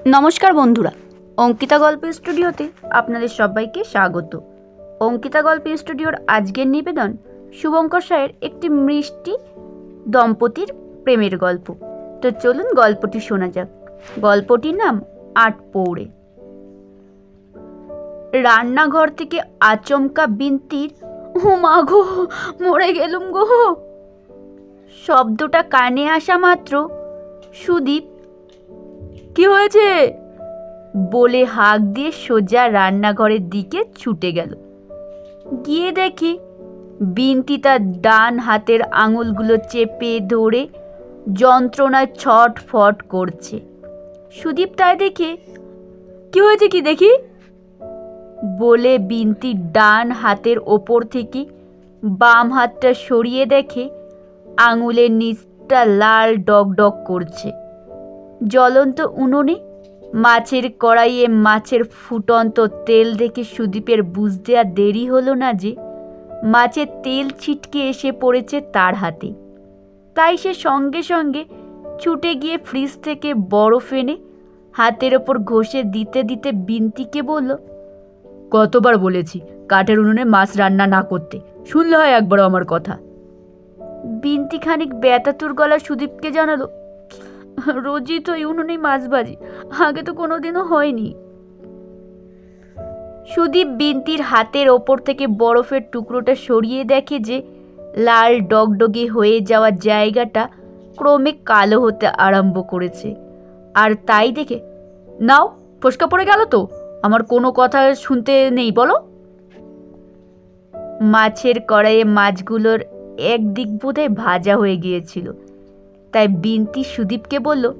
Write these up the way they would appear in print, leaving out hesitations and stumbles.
নমস্কার বন্ধুরা, অঙ্কিতা গল্প স্টুডিওতে আপনাদের সবাইকে স্বাগত। অঙ্কিতা গল্প স্টুডিওর আজকের নিবেদন শুভঙ্কর সায়ের একটি মিষ্টি দম্পতির প্রেমের গল্প। তো চলুন গল্পটি শোনা যাক। গল্পটির নাম আটপৌরে। রান্নাঘর থেকে আচমকা বিন্তির "ও মা গো, মরে গেলুম গো" শব্দটা কানে আসা মাত্র সুদীপ "কি হয়েছে?" বলে হাঁক দিয়ে সোজা রান্নাঘরের দিকে ছুটে গেল। গিয়ে দেখি বিন্তি তার ডান হাতের আঙুলগুলো চেপে ধরে যন্ত্রণায় ছটফট করছে। সুদীপ তাই দেখে "কি হয়েছে কি দেখি?" বলে বিন্তির ডান হাতের ওপর থেকে বাম হাতটা সরিয়ে দেখে আঙুলের নিচটা লাল ডগডগ করছে। জ্বলন্ত উনুনে মাছের কড়াইয়ে মাছের ফুটন্ত তেল দেখে সুদীপের বুঝতে আর দেরি হলো না যে মাছের তেল ছিটকে এসে পড়েছে তার হাতে। তাই সে সঙ্গে সঙ্গে ছুটে গিয়ে ফ্রিজ থেকে বরফ এনে হাতের ওপর ঘষে দিতে দিতে বিন্তিকে বলল, "কতবার বলেছি কাঠের উনুনে মাছ রান্না না করতে, শুনলে হয় একবারও আমার কথা?" বিন্তি খানিক ব্যথাতুর গলা সুদীপকে জানালো, "রোজই তো এই উনুনেই মাছ ভাজি, আগে তো কোনোদিনও হয়নি।" সুদীপ বিন্তির হাতের ওপর থেকে বরফের টুকরোটা সরিয়ে দেখে যে লাল ডগডগে হয়ে যাওয়া জায়গাটা ক্রমে কালো হতে আরম্ভ করেছে। আর তাই দেখে, "নাও, ফসকা পড়ে গেল তো, আমার কোনো কথা শুনতে নেই বলো?" মাছের কড়াইয়ে মাছগুলোর একদিক বোধহয় ভাজা হয়ে গিয়েছিল, তাই বিন্তি সুদীপকে বলল,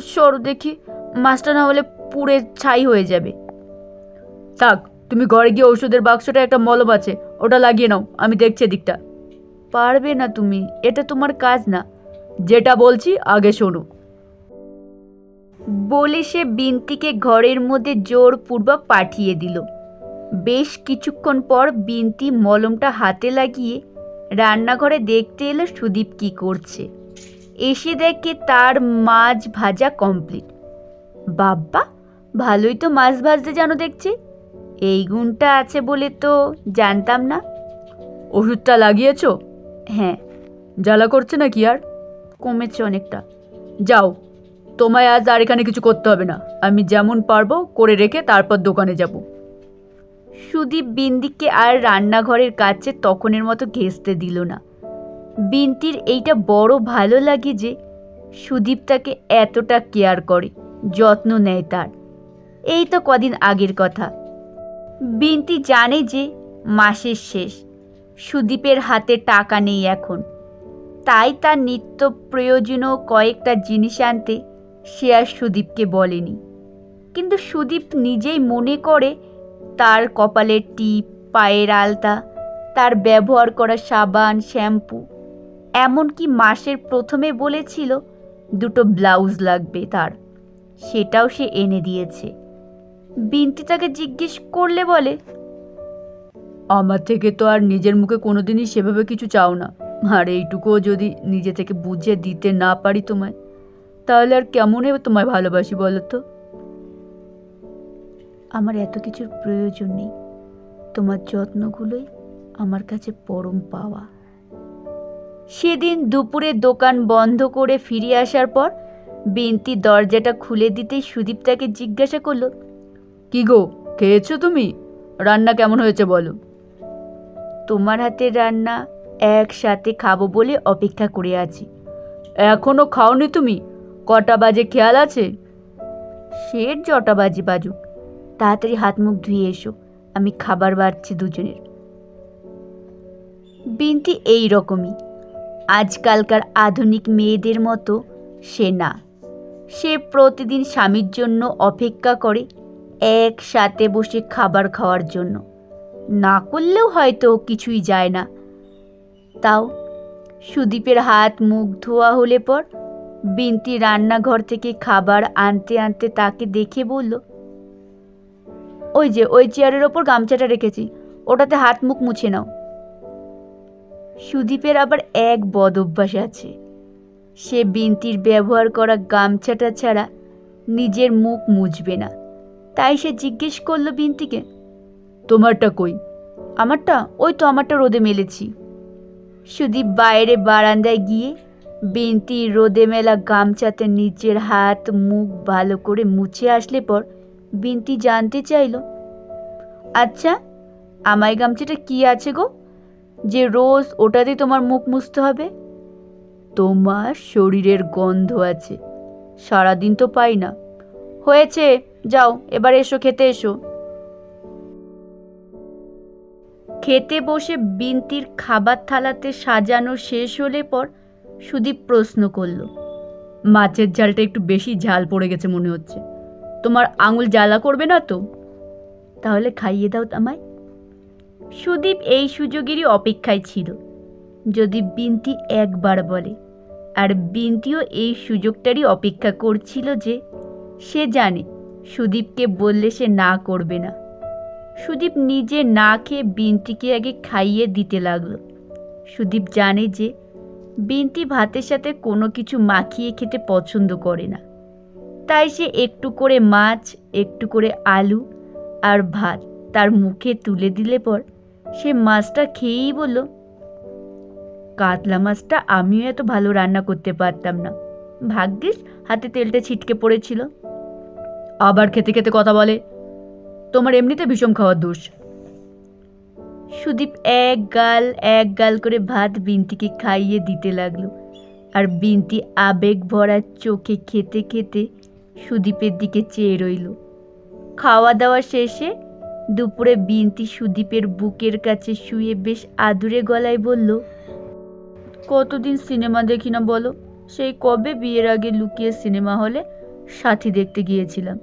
"সরো দেখি, মাছটা না হলে পুড়ে ছাই হয়ে যাবে।" "থাক, তুমি ঘরে গিয়ে ওষুধের বাক্সটা একটা মলম আছে, ওটা লাগিয়ে নাও, আমি দেখছি এদিকটা।" "পারবে না তুমি, এটা তোমার কাজ না।" "যেটা বলছি আগে শোনো।" বলে সে বিন্তিকে ঘরের মধ্যে জোরপূর্বক পাঠিয়ে দিল। বেশ কিছুক্ষণ পর বিন্তি মলমটা হাতে লাগিয়ে রান্নাঘরে দেখতে এলো সুদীপ কি করছে। এসে দেখে তার মাছ ভাজা কমপ্লিট। "বাব্বা, ভালোই তো মাছ ভাজতে জানো দেখছি। এই গুণটা আছে বলে তো জানতাম না।" "ওষুধটা লাগিয়েছ?" "হ্যাঁ।" "জ্বালা করছে না কি আর?" "কমেছে অনেকটা।" "যাও, তোমায় আজ আর এখানে কিছু করতে হবে না, আমি যেমন পারবো করে রেখে তারপর দোকানে যাব।" সুদীপ বিন্দিকে আর রান্নাঘরের কাছে তখনের মতো ঘেঁষতে দিল না। বিন্তির এইটা বড় ভালো লাগে যে সুদীপ তাকে এতটা কেয়ার করে, যত্ন নেয় তার। এই তো কদিন আগের কথা। বিন্তি জানে যে মাসের শেষ, সুদীপের হাতে টাকা নেই এখন, তাই তার নিত্য প্রয়োজনীয় কয়েকটা জিনিস আনতে সে আর সুদীপকে বলেনি। কিন্তু সুদীপ নিজেই মনে করে তার কপালের টিপ, পায়ের আলতা, তার ব্যবহার করা সাবান, শ্যাম্পু, এমনকি মাসের প্রথমে বলেছিল দুটো ব্লাউজ লাগবে তার, সেটাও সে এনে দিয়েছে। বিন্তি তাকে জিজ্ঞেস করলে বলে, "আমার থেকে তো আর নিজের মুখে কোনোদিনই সেভাবে কিছু চাও না, আর এইটুকুও যদি নিজে থেকে বুঝে দিতে না পারি তোমায়, তাহলে আর কেমনে তোমায় ভালোবাসি বলো তো? আমার এত কিছুর প্রয়োজন নেই, তোমার যত্নগুলোই আমার কাছে পরম পাওয়া।" সেদিন দুপুরে দোকান বন্ধ করে ফিরে আসার পর বিন্তি দরজাটা খুলে দিতেই সুদীপ তাকে জিজ্ঞাসা করলো, "কি গো, খেয়েছো তুমি? রান্না কেমন হয়েছে বলো?" "তোমার হাতের রান্না একসাথে খাবো বলে অপেক্ষা করে আছি।" "এখনো খাওনি তুমি? কটা বাজে খেয়াল আছে?" "সে যটা বাজে বাজুক, তাড়াতাড়ি হাত মুখ ধুয়ে এসো, আমি খাবার বাড়ছি দুজনের।" বিন্তি এই রকমই, আজকালকার আধুনিক মেয়েদের মতো সে না। সে প্রতিদিন স্বামীর জন্য অপেক্ষা করে একসাথে বসে খাবার খাওয়ার জন্য। না করলেও হয়তো কিছুই যায় না। তাও সুদীপের হাত মুখ ধোয়া হলে পর বিন্তি রান্নাঘর থেকে খাবার আনতে আনতে তাকে দেখে বলল, "ওই যে ওই চেয়ারের ওপর গামছাটা রেখেছি, ওটাতে হাত মুখ মুছে নাও।" সুদীপের আবার এক বদ অভ্যাস আছে, সে বিন্তির ব্যবহার করা গামছাটা ছাড়া নিজের মুখ মুছবে না। তাই সে জিজ্ঞেস করলো বিন্তিকে, তোমারটা কই? আমারটা? ওই তো, আমারটা রোদে মেলেছি। সুদীপ বাইরে বারান্দায় গিয়ে বিন্তির রোদে মেলা গামছাতে নিজের হাত মুখ ভালো করে মুছে আসলে পর বিন্তি জানতে চাইল, আচ্ছা আমায় গামছাটা কি আছে গো, যে রোজ ওটাতে তোমার মুখ মুছতে হবে? তোমার শরীরের গন্ধ আছে, সারাদিন তো পাই না। হয়েছে, যাও এবার এসো, খেতে এসো। খেতে বসে বিন্তির খাবার থালাতে সাজানো শেষ হলে পর সুদীপ প্রশ্ন করল, মাছের ঝালটা একটু বেশি ঝাল পড়ে গেছে মনে হচ্ছে, তোমার আঙুল জ্বালা করবে না তো? তাহলে খাইয়ে দাও আমায়। সুদীপ এই সুযোগেরই অপেক্ষায় ছিল, যদি বিন্তি একবার বলে। আর বিন্তিও এই সুযোগটারই অপেক্ষা করছিল, যে সে জানে সুদীপকে বললে সে না করবে না। সুদীপ নিজে না খেয়ে বিন্তিকে আগে খাইয়ে দিতে লাগলো। সুদীপ জানে যে বিন্তি ভাতের সাথে কোনো কিছু মাখিয়ে খেতে পছন্দ করে না, তাই সে একটু করে মাছ, একটু করে আলু আর ভাত তার মুখে তুলে দিলে পর সে মাছটা খেয়েই বলল, কাতলা মাছটা আমিও এত ভালো রান্না করতে পারতাম না, ভাগ্যিস হাতে তেলটা ছিটকে পড়েছিল। আবার খেতে খেতে কথা বলে, তোমার এমনিতে বিষম খাওয়ার দোষ। সুদীপ এক গাল করে ভাত বিন্তিকে খাইয়ে দিতে লাগলো, আর বিন্তি আবেগ ভরা চোখে খেতে খেতে সুদীপের দিকে চেয়ে রইল। খাওয়া দাওয়া শেষে দুপুরে বিন্তি সুদীপের বুকের কাছে শুয়ে বেশ আদুরে গলায় বলল, কতদিন সিনেমা দেখি না বলো, সেই কবে বিয়ের আগে লুকিয়ে সিনেমা হলে সাথী দেখতে গিয়েছিলাম।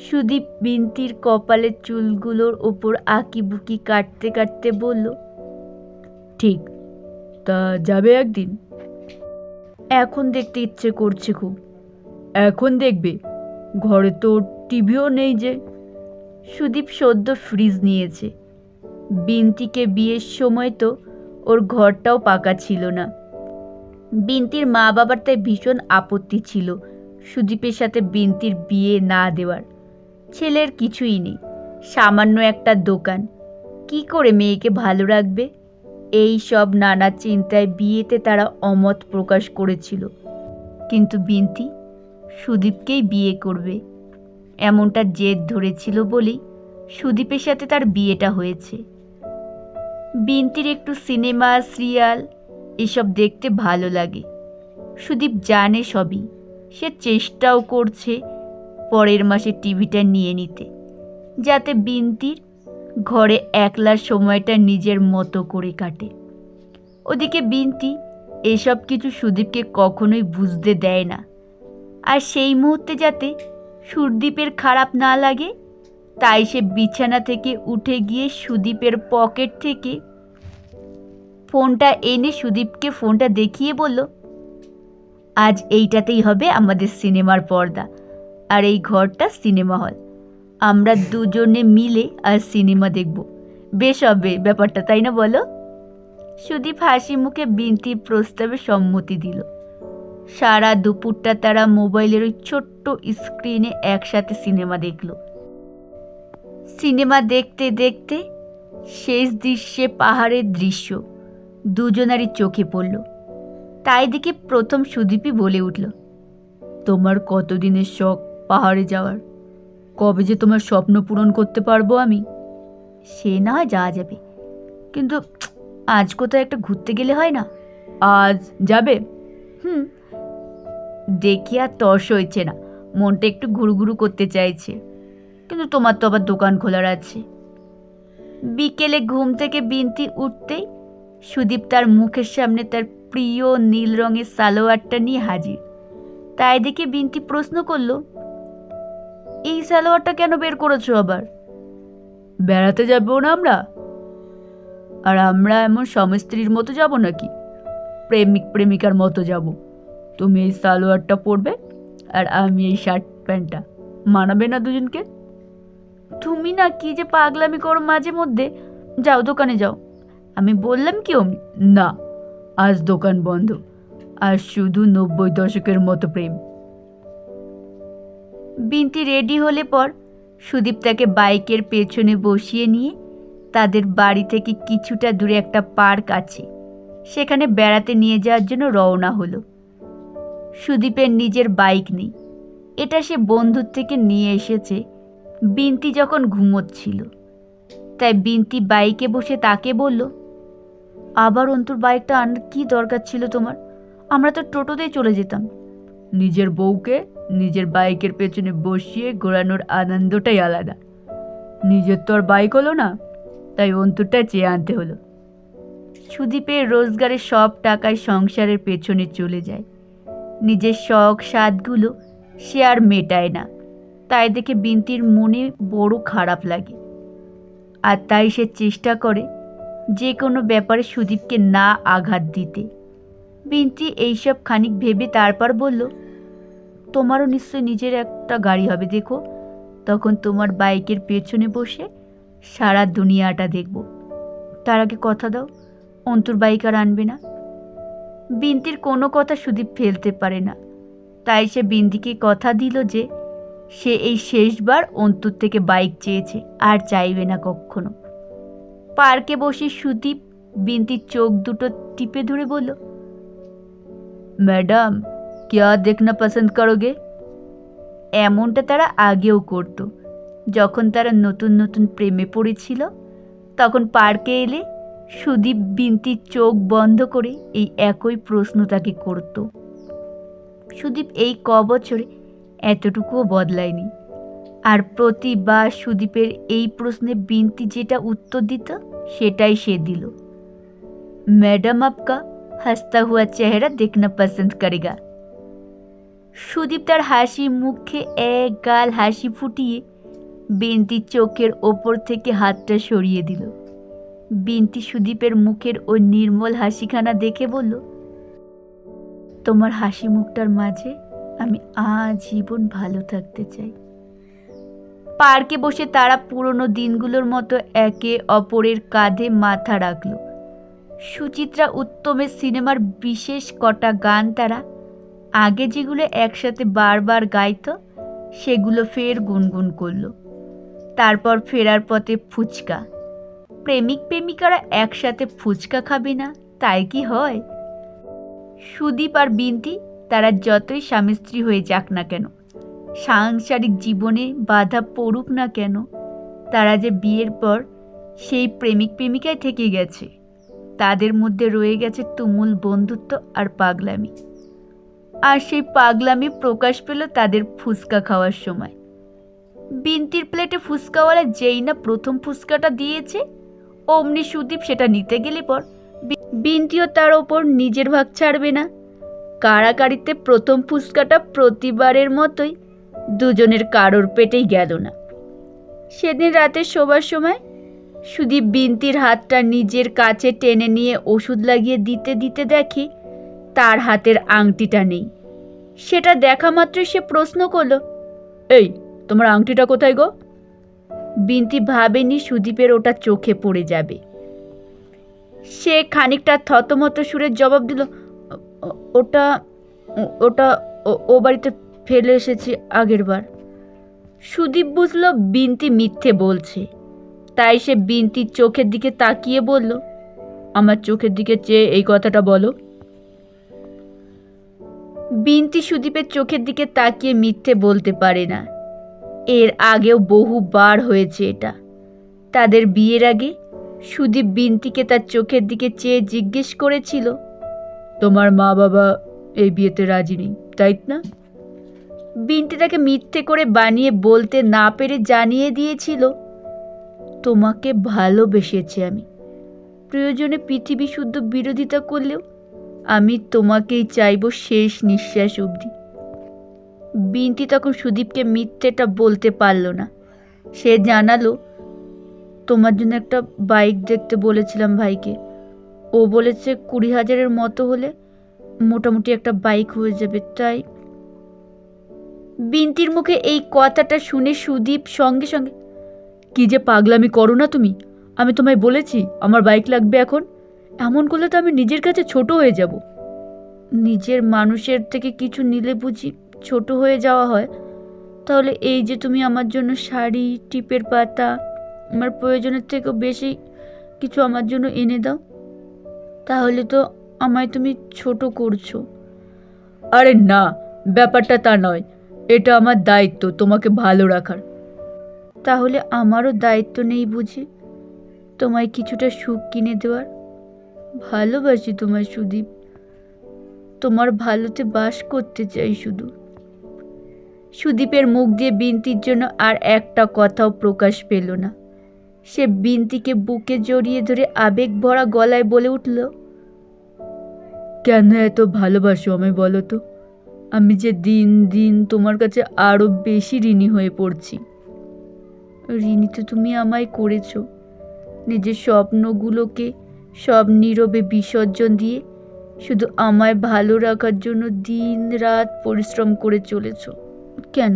সুদীপ বিন্তির কপালের চুলগুলোর ওপর আঁকিবুকি কাটতে কাটতে বলল, ঠিক, তা যাবে একদিন? এখন দেখতে ইচ্ছে করছে খুব। এখন দেখবে? ঘরে তো টিভিও নেই যে। সুদীপ সদ্য ফ্রিজ নিয়েছে। বিন্তিকে বিয়ের সময় তো ওর ঘরটাও পাকা ছিল না। বিন্তির মা বাবার তাই ভীষণ আপত্তি ছিল সুদীপের সাথে বিন্তির বিয়ে না দেওয়ার। ছেলের কিছুই নেই, সামান্য একটা দোকান, কি করে মেয়েকে ভালো রাখবে, এই সব নানা চিন্তায় বিয়েতে তারা অমত প্রকাশ করেছিল। কিন্তু বিন্তি সুদীপকেই বিয়ে করবে এমনটা জেদ ধরেছিল বলেই সুদীপের সাথে তার বিয়েটা হয়েছে। বিন্তির একটু সিনেমা, সিরিয়াল এসব দেখতে ভালো লাগে। সুদীপ জানে সবই, সে চেষ্টাও করছে পরের মাসে টিভিটা নিয়ে নিতে, যাতে বিন্তির ঘরে একলার সময়টা নিজের মতো করে কাটে। ওদিকে বিন্তি এসব কিছু সুদীপকে কখনোই বুঝতে দেয় না। আর সেই মুহূর্তে যাতে সুদীপের খারাপ না লাগে, তাই সে বিছানা থেকে উঠে গিয়ে সুদীপের পকেট থেকে ফোনটা এনে সুদীপকে ফোনটা দেখিয়ে বলল, আজ এইটাতেই হবে আমাদের সিনেমার পর্দা, আর এই ঘরটা সিনেমা হল, আমরা দুজনে মিলে আর সিনেমা দেখব, বেশ হবে ব্যাপারটা, তাই না বলো? সুদীপ হাসি মুখে বিন্তির প্রস্তাবে সম্মতি দিল। সারা দুপুরটা তারা মোবাইলের ওই ছোট্ট স্ক্রিনে একসাথে সিনেমা দেখল। সিনেমা দেখতে দেখতে শেষ দৃশ্যে পাহাড়ের দৃশ্য দুজনারই চোখে পড়ল। তাই দেখে প্রথম সুদীপই বলে উঠল, তোমার কতদিনের শখ পাহাড়ে যাওয়ার, কবে যে তোমার স্বপ্ন পূরণ করতে পারবো আমি? সে না হয় যাওয়া যাবে, কিন্তু আজ কোথাও একটা ঘুরতে গেলে হয় না? আজ যাবে? দেখি আর তর্স হয়েছে না, মনটা একটু ঘুরুঘুরু করতে চাইছে, কিন্তু তোমার তো আবার দোকান খোলার আছে। বিকেলে ঘুম থেকে বিন্তি উঠতেই সুদীপ তার মুখের সামনে তার প্রিয় নীল রঙের সালোয়ারটা নিয়ে হাজির। তাই দেখে বিন্তি প্রশ্ন করল, এই সালোয়ারটা কেন বের করেছো আবার? বেড়াতে যাবো না আমরা? আর আমরা এমন স্বামী স্ত্রীর মতো যাব নাকি? প্রেমিক প্রেমিকার মতো যাব। তুমি এই সালোয়ারটা পরবে আর আমি এই শার্ট প্যান্টটা, মানাবে না দুজনকে? তুমি না কি যে পাগলামি করো মাঝে মধ্যে। যাও দোকানে যাও। আমি বললাম কি অমনি? না, আজ দোকান বন্ধ, আর শুধু 90 দশকের মতো প্রেম। বিন্তি রেডি হলে পর সুদীপ তাকে বাইকের পেছনে বসিয়ে নিয়ে তাদের বাড়ি থেকে কিছুটা দূরে একটা পার্ক আছে, সেখানে বেড়াতে নিয়ে যাওয়ার জন্য রওনা হলো। সুদীপের নিজের বাইক নেই, এটা সে বন্ধুর থেকে নিয়ে এসেছে বিন্তি যখন ঘুমোচ্ছিল। তাই বিন্তি বাইকে বসে তাকে বলল, আবার অন্তুর বাইকটা আনার কী দরকার ছিল তোমার? আমরা তো টোটোতেই চলে যেতাম। নিজের বউকে নিজের বাইকের পেছনে বসিয়ে ঘোরানোর আনন্দটাই আলাদা। নিজের তো আর বাইক হলো না, তাই অন্তুরটা চেয়ে আনতে হলো। সুদীপের রোজগারের সব টাকায় সংসারের পেছনে চলে যায়, নিজের শখ সাধগুলো সে আর মেটায় না। তাই দেখে বিন্তির মনে বড় খারাপ লাগে, আর তাই সে চেষ্টা করে যে কোনো ব্যাপারে সুদীপকে না আঘাত দিতে। বিন্তি এইসব খানিক ভেবে তারপর বলল, তোমারও নিশ্চয় নিজের একটা গাড়ি হবে, দেখো, তখন তোমার বাইকের পেছনে বসে সারা দুনিয়াটা দেখব। তার আগে কথা দাও, অন্তুর বাইক আর আনবে না। বিন্তির কোনো কথা সুদীপ ফেলতে পারে না, তাই সে বিন্তিকে কথা দিল যে সে এই শেষবার অন্তুর থেকে বাইক চেয়েছে, আর চাইবে না কখনো। পার্কে বসে সুদীপ বিন্তির চোখ দুটো টিপে ধরে বলল, ম্যাডাম, क्या देखना पसंद करोगे? এমনটা তারা আগেও করত। যখন তারা নতুন নতুন প্রেমে পড়েছিল, তখন পার্কে এলে সুদীপ বিন্তির চোখ বন্ধ করে এই একই প্রশ্ন তাকে করত। সুদীপ এই বছরে এতটুকুও বদলায়নি, আর প্রতিবার সুদীপের এই প্রশ্নে বিন্তি যেটা উত্তর দিত সেটাই সে দিল, ম্যাডাম আপকা হাসতা হুয়া চেহারা দেখনা পছন্দ করেগা। সুদীপ তার হাসি মুখে এক গাল হাসি ফুটিয়ে বিন্তির চোখের ওপর থেকে হাতটা সরিয়ে দিল। বিন্তি সুদীপের মুখের ওই নির্মল হাসিখানা দেখে বলল, তোমার হাসি মুখটার মাঝে আমি আজীবন ভালো থাকতে চাই। পার্কে বসে তারা পুরনো দিনগুলোর মতো একে অপরের কাঁধে মাথা রাখল। সুচিত্রা উত্তমের সিনেমার বিশেষ কটা গান তারা আগে যেগুলো একসাথে বারবার গাইত সেগুলো ফের গুনগুন করল। তারপর ফেরার পথে ফুচকা। প্রেমিক প্রেমিকারা একসাথে ফুচকা খাবে না, তাই কি হয়? সুদীপ আর বিন্তি তারা যতই স্বামী স্ত্রী হয়ে যাক না কেন, সাংসারিক জীবনে বাধা পড়ুক না কেন, তারা যে বিয়ের পর সেই প্রেমিক প্রেমিকায় থেকে গেছে। তাদের মধ্যে রয়ে গেছে তুমুল বন্ধুত্ব আর পাগলামি। আর সেই পাগলামি প্রকাশ পেল তাদের ফুচকা খাওয়ার সময়। বিন্তির প্লেটে ফুচকাওয়ালা যেই না প্রথম ফুচকাটা দিয়েছে, অমনি সুদীপ সেটা নিতে গেলে পর বিন্তিও তার ওপর নিজের ভাগ ছাড়বে না। কাড়াকাড়িতে প্রথম ফুচকাটা প্রতিবারের মতোই দুজনের কারোর পেটেই গেল না। সেদিন রাতে শোবার সময় সুদীপ বিন্তির হাতটা নিজের কাছে টেনে নিয়ে ওষুধ লাগিয়ে দিতে দিতে দেখে তার হাতের আংটিটা নেই। সেটা দেখা মাত্রই সে প্রশ্ন করল, এই, তোমার আংটিটা কোথায় গো? বিন্তি ভাবেনি সুদীপের ওটা চোখে পড়ে যাবে। সে খানিকটা থতমত সুরে জবাব দিল, ওটা ওটা ও বাড়িতে ফেলে এসেছি আগের বার। সুদীপ বুঝল বিন্তি মিথ্যে বলছে, তাই সে বিন্তির চোখের দিকে তাকিয়ে বলল, আমার চোখের দিকে চেয়ে এই কথাটা বলো। বিন্তি সুদীপের চোখের দিকে তাকিয়ে মিথ্যে বলতে পারে না। এর আগেও বহুবার হয়েছে এটা। তাদের বিয়ের আগে সুদীপ বিন্তিকে তার চোখের দিকে চেয়ে জিজ্ঞেস করেছিল, তোমার মা বাবা এই বিয়েতে রাজি নেই, তাই না? বিন্তি তাকে মিথ্যে করে বানিয়ে বলতে না পেরে জানিয়ে দিয়েছিল, তোমাকে ভালোবেসেছি আমি, প্রয়োজনে পৃথিবী শুদ্ধ বিরোধিতা করলেও আমি তোমাকেই চাইব শেষ নিঃশ্বাস অবধি। বিন্তি তখন সুদীপকে মিথ্যেটা বলতে পারল না। সে জানালো, তোমার জন্য একটা বাইক দেখতে বলেছিলাম ভাইকে, ও বলেছে 20,000-এর মতো হলে মোটামুটি একটা বাইক হয়ে যাবে, তাই। বিন্তির মুখে এই কথাটা শুনে সুদীপ সঙ্গে সঙ্গে, কি যে পাগলামি করো না তুমি, আমি তোমায় বলেছি আমার বাইক লাগবে এখন, এমন করলে তো আমি নিজের কাছে ছোট হয়ে যাব। নিজের মানুষের থেকে কিছু নিলে বুঝি ছোট হয়ে যাওয়া হয়? তাহলে এই যে তুমি আমার জন্য শাড়ি, টিপের পাতা, আমার প্রয়োজনের থেকেও বেশি কিছু আমার জন্য এনে দাও, তাহলে তো আমায় তুমি ছোট করছো। আরে না, ব্যাপারটা তা নয়, এটা আমার দায়িত্ব তোমাকে ভালো রাখার। তাহলে আমারও দায়িত্ব নেই বুঝি তোমায় কিছুটা সুখ কিনে দেওয়ার? ভালোবাসি তোমায় সুদীপ, তোমার ভালোতে বাস করতে চাই শুধু। সুদীপের মুখ দিয়ে বিন্তির জন্য আর একটা কথাও প্রকাশ পেল না। সে বিন্তিকে বুকে জড়িয়ে ধরে আবেগ ভরা গলায় বলে উঠল, কেন এত ভালোবাসো আমায় বলো তো? আমি যে দিন দিন তোমার কাছে আরো বেশি ঋণী হয়ে পড়ছি। ঋণী তো তুমি আমায় করেছ, নিজের স্বপ্নগুলোকে সব নীরবে বিসর্জন দিয়ে শুধু আমায় ভালো রাখার জন্য দিন রাত পরিশ্রম করে চলেছ। কেন,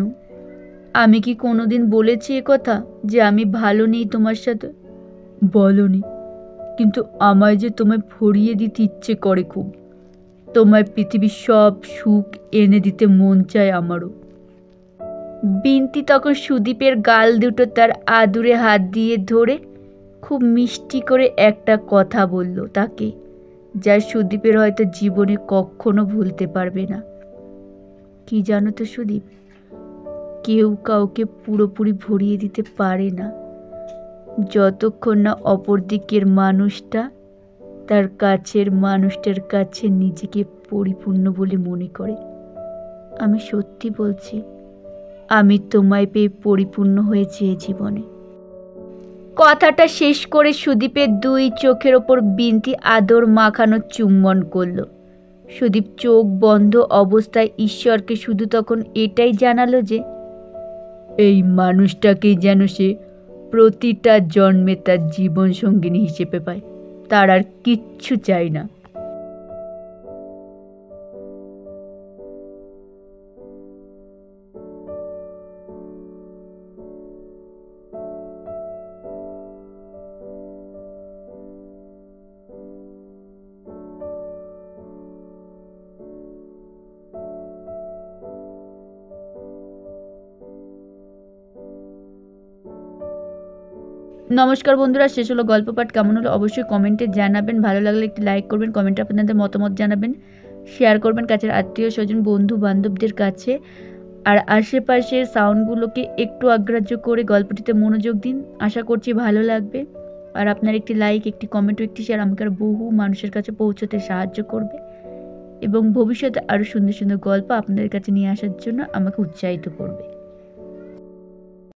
আমি কি কোনোদিন বলেছি এ কথা যে আমি ভালো নেই তোমার সাথে? বলনি, কিন্তু আমায় যে তোমায় ভরিয়ে দিতে ইচ্ছে করে খুব। তোমায় পৃথিবীর সব সুখ এনে দিতে মন চায় আমারও। বিন্তি তখন সুদীপের গাল দুটো তার আদুরে হাত দিয়ে ধরে খুব মিষ্টি করে একটা কথা বলল তাকে, যা সুদীপের হয়তো জীবনে কখনো ভুলতে পারবে না। কি জানো তো সুদীপ, কেউ কাউকে পুরোপুরি ভরিয়ে দিতে পারে না, যতক্ষণ না অপর দিকের মানুষটা তার কাছের মানুষটার কাছে নিজেকে পরিপূর্ণ বলে মনে করে। আমি সত্যি বলছি, আমি তোমায় পেয়ে পরিপূর্ণ হয়েছি এ জীবনে। কথাটা শেষ করে সুদীপের দুই চোখের ওপর বিন্তি আদর মাখানো চুম্বন করল। সুদীপ চোখ বন্ধ অবস্থায় ঈশ্বরকে শুধু তখন এটাই জানালো যে এই মানুষটাকেই যেন সে প্রতিটা জন্মে তার জীবন সঙ্গিনী হিসেবে পায়, তার আর কিচ্ছু চাই না। নমস্কার বন্ধুরা, শেষ হলো গল্প পাঠ। কেমন হলো অবশ্যই কমেন্টে জানাবেন। ভালো লাগলে একটি লাইক করবেন, কমেন্টে আপনাদের মতামত জানাবেন, শেয়ার করবেন কাছের আত্মীয় স্বজন বন্ধু বান্ধবদের কাছে। আর আশেপাশের সাউন্ডগুলোকে একটু অগ্রাহ্য করে গল্পটিতে মনোযোগ দিন, আশা করছি ভালো লাগবে। আর আপনার একটি লাইক, একটি কমেন্ট ও একটি শেয়ার আমাকে আর বহু মানুষের কাছে পৌঁছতে সাহায্য করবে এবং ভবিষ্যতে আরও সুন্দর সুন্দর গল্প আপনাদের কাছে নিয়ে আসার জন্য আমাকে উৎসাহিত করবে।